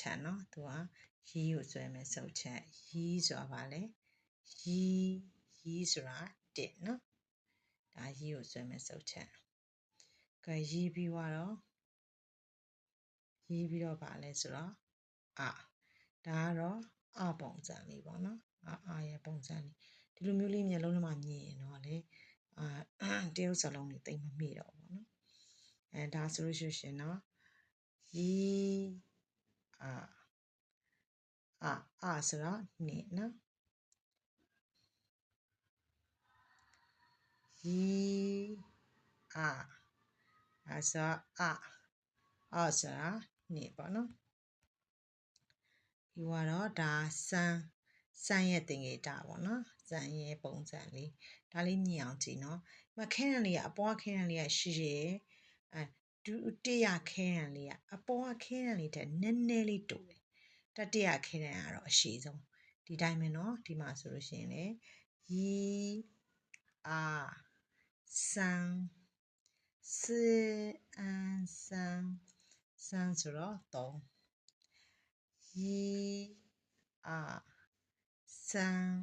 ချက်နော်သူကရီးကိုဆွဲမယ်စုပ်ချက်ရီးဆိုတာပါလေရီးဆိုတာတစ်နော်ဒါရီးကိုဆွဲမယ်စုပ်ချက်ကဲရီးပြီးတော့ပါလဲဆိုတော့ဒါကတော့ပုံစံလေးပေါ့နော်ရဲ့ပုံစံလေးဒီလိုမျိုးလေးမျက်လုံးထဲမှာမြင်ရင်တော့လေတရုပ်စလုံးတွေတိတ်မမိတော့ဘူးနော်ဒါဆိုလို့ရှိရင်နော်ရီဆိုတော့နေနော်ရီဆိုတော့ဆိုတာနေပေါ့နော်ပြီးတော့ဒါစမ်းရဲ့တင်ကြီးတာပေါ့နော်စမ်းရဲ့ပုံစံလေးဒါလေးမြင်အောင်ကြည့်နော်ဒီမှာခဲတံလေးကအပေါ်ကခဲတံလေးကရှိတယ်ဒုတိယခဲတံလေးကအပေါ်ကခဲတံလေးတဲ့နည်းနည်းလေးတူတယ်တတိယခဲတံကတော့အရှိဆုံးဒီတိုင်းပဲနော်ဒီမှာဆိုလို့ရှိရင်လေရီစမ်းဆိုတော့3ရီစမ်း